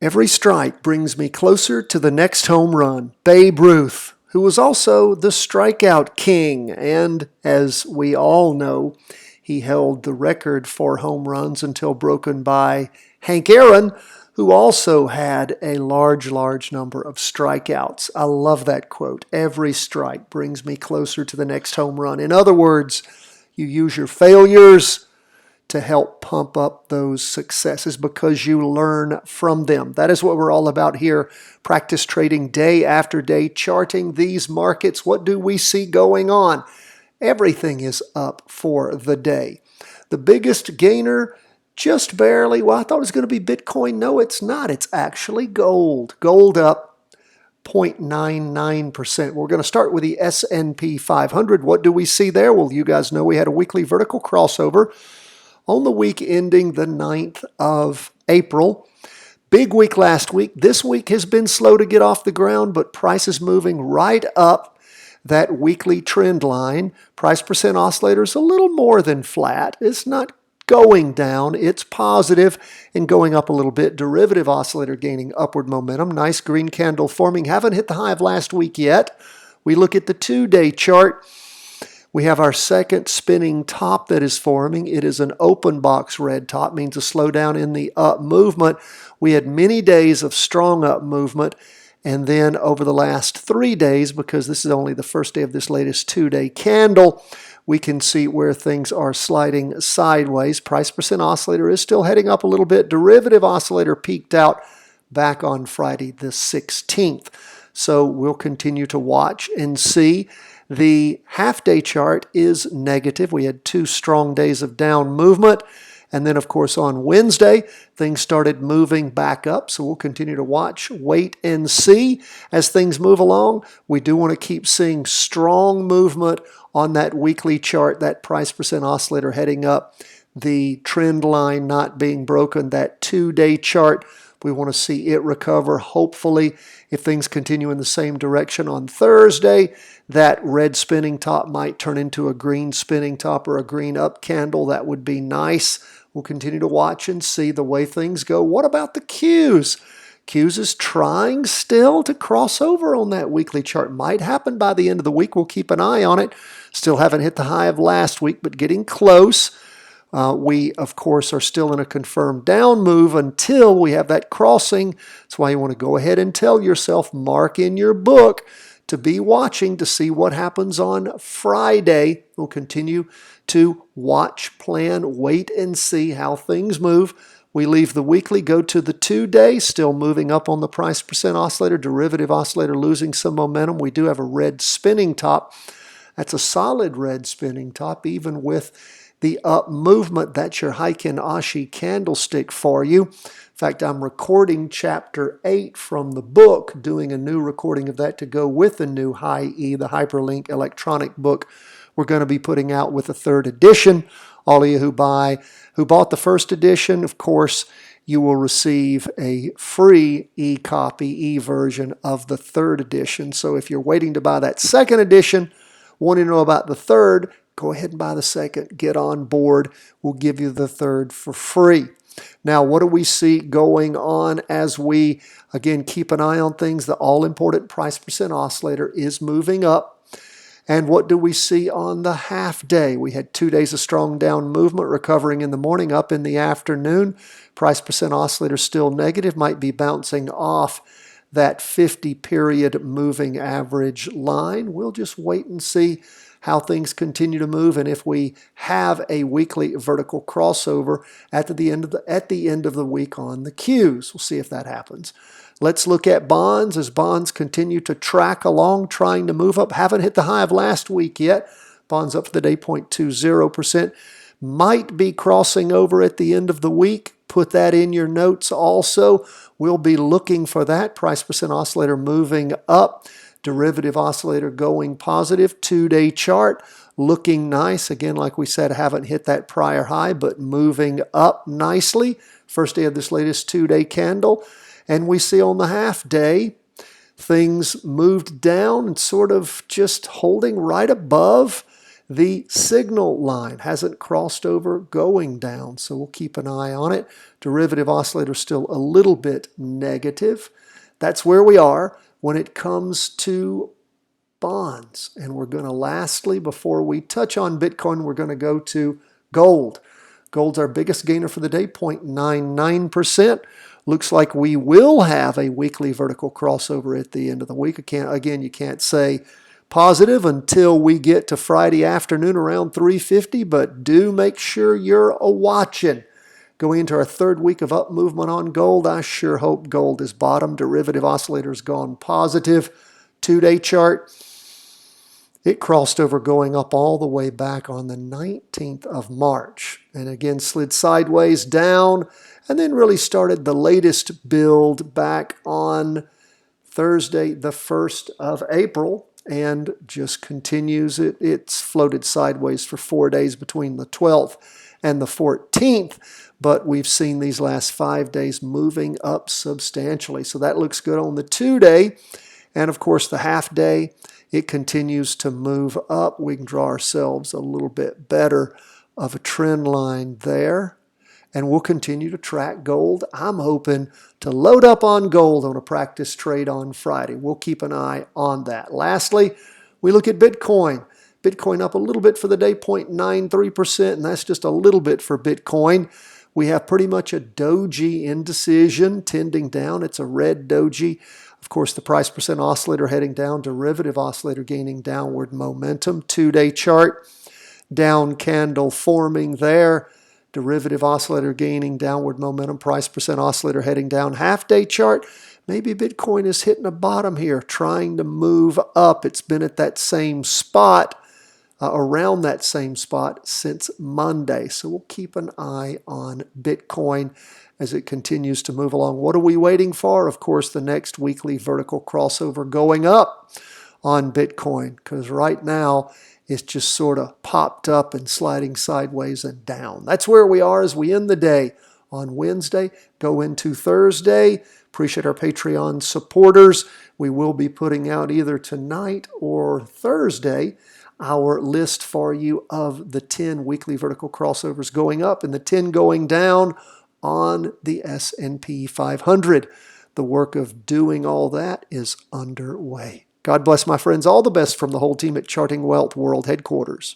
Every strike brings me closer to the next home run. Babe Ruth, who was also the strikeout king, and as we all know, he held the record for home runs until broken by Hank Aaron, who also had a large number of strikeouts. I love that quote. Every strike brings me closer to the next home run. In other words, you use your failures to help pump up those successes because you learn from them. That is what we're all about here. Practice trading day after day, charting these markets. What do we see going on? Everything is up for the day. The biggest gainer, just barely. Well, I thought it was going to be Bitcoin. No, it's not. It's actually gold. Gold up 0.99%. We're going to start with the S&P 500. What do we see there? Well, you guys know we had a weekly vertical crossover on the week ending the 9th of April. Big week last week. This week has been slow to get off the ground, but prices moving right up that weekly trend line. Price percent oscillator is a little more than flat. It's not going down. It's positive and going up a little bit. Derivative oscillator gaining upward momentum. Nice green candle forming. Haven't hit the high of last week yet. We look at the 2-day chart. We have our second spinning top that is forming. It is an open box red top, means a slowdown in the up movement. We had many days of strong up movement, and then over the last 3 days, because this is only the first day of this latest 2-day candle, we can see where things are sliding sideways. Price percent oscillator is still heading up a little bit. Derivative oscillator peaked out back on Friday the 16th. So we'll continue to watch and see. The half-day chart is negative. We had 2 strong days of down movement. And then, of course, on Wednesday, things started moving back up. So we'll continue to watch, wait, and see as things move along. We do want to keep seeing strong movement on that weekly chart, that price percent oscillator heading up, the trend line not being broken, that 2-day chart. We want to see it recover. Hopefully, if things continue in the same direction on Thursday, that red spinning top might turn into a green spinning top or a green up candle. That would be nice. We'll continue to watch and see the way things go. What about the Qs? Qs is trying still to cross over on that weekly chart. Might happen by the end of the week. We'll keep an eye on it. Still haven't hit the high of last week, but getting close. We, of course, are still in a confirmed down move until we have that crossing. That's why you want to go ahead and tell yourself, mark in your book to be watching to see what happens on Friday. We'll continue to watch, plan, wait, and see how things move. We leave the weekly, go to the 2-day, still moving up on the price percent oscillator, derivative oscillator losing some momentum. We do have a red spinning top. That's a solid red spinning top, even with the up movement. That's your Heiken Ashi candlestick for you. In fact, I'm recording chapter 8 from the book, doing a new recording of that to go with the new High E, the hyperlink electronic book we're going to be putting out with the 3rd edition. All of you who bought the 1st edition, of course, you will receive a free e-copy, e-version of the 3rd edition. So if you're waiting to buy that 2nd edition, wanting to know about the 3rd, go ahead and buy the 2nd. Get on board. We'll give you the 3rd for free. Now, what do we see going on as we, again, keep an eye on things? The all-important price percent oscillator is moving up. And what do we see on the half day? We had 2 days of strong down movement, recovering in the morning, up in the afternoon. Price percent oscillator still negative, might be bouncing off that 50-period moving average line. We'll just wait and see how things continue to move, and if we have a weekly vertical crossover at the end of the week on the Qs. We'll see if that happens. Let's look at bonds as bonds continue to track along, trying to move up. Haven't hit the high of last week yet. Bonds up for the day, 0.20%. Might be crossing over at the end of the week. Put that in your notes also. We'll be looking for that. Price percent oscillator moving up. Derivative oscillator going positive. 2-day chart looking nice. Again, like we said, haven't hit that prior high, but moving up nicely. First day of this latest 2-day candle. And we see on the half day, things moved down and sort of just holding right above The signal line hasn't crossed over going down, so we'll keep an eye on it. Derivative oscillator still a little bit negative. That's where we are when it comes to bonds. And we're going to lastly, before we touch on Bitcoin, we're going to go to gold. Gold's our biggest gainer for the day, 0.99%. Looks like we will have a weekly vertical crossover at the end of the week. Again, you can't say positive until we get to Friday afternoon around 3:50, but do make sure you're a-watching. Going into our third week of up movement on gold, I sure hope gold is bottom. Derivative oscillator's gone positive. 2-day chart, it crossed over going up all the way back on the 19th of March. And again, slid sideways down and then really started the latest build back on Thursday, the 1st of April, and just continues. It's floated sideways for 4 days between the 12th and the 14th, but we've seen these last 5 days moving up substantially. So that looks good on the 2-day. And of course, the half day, it continues to move up. We can draw ourselves a little bit better of a trend line there. And we'll continue to track gold. I'm hoping to load up on gold on a practice trade on Friday. We'll keep an eye on that. Lastly, we look at Bitcoin. Bitcoin up a little bit for the day, 0.93%, and that's just a little bit for Bitcoin. We have pretty much a doji indecision tending down. It's a red doji. Of course, the price percent oscillator heading down, derivative oscillator gaining downward momentum. 2-day chart, down candle forming there. Derivative oscillator gaining downward momentum, price percent oscillator heading down. Half-day chart, maybe Bitcoin is hitting a bottom here, trying to move up. It's been at that same spot, around that same spot since Monday. So we'll keep an eye on Bitcoin as it continues to move along. What are we waiting for? Of course, the next weekly vertical crossover going up on Bitcoin, because right now it's just sort of popped up and sliding sideways and down. That's where we are as we end the day on Wednesday, go into Thursday. Appreciate our Patreon supporters. We will be putting out either tonight or Thursday our list for you of the 10 weekly vertical crossovers going up and the 10 going down on the S&P 500. The work of doing all that is underway. God bless, my friends. All the best from the whole team at Charting Wealth World Headquarters.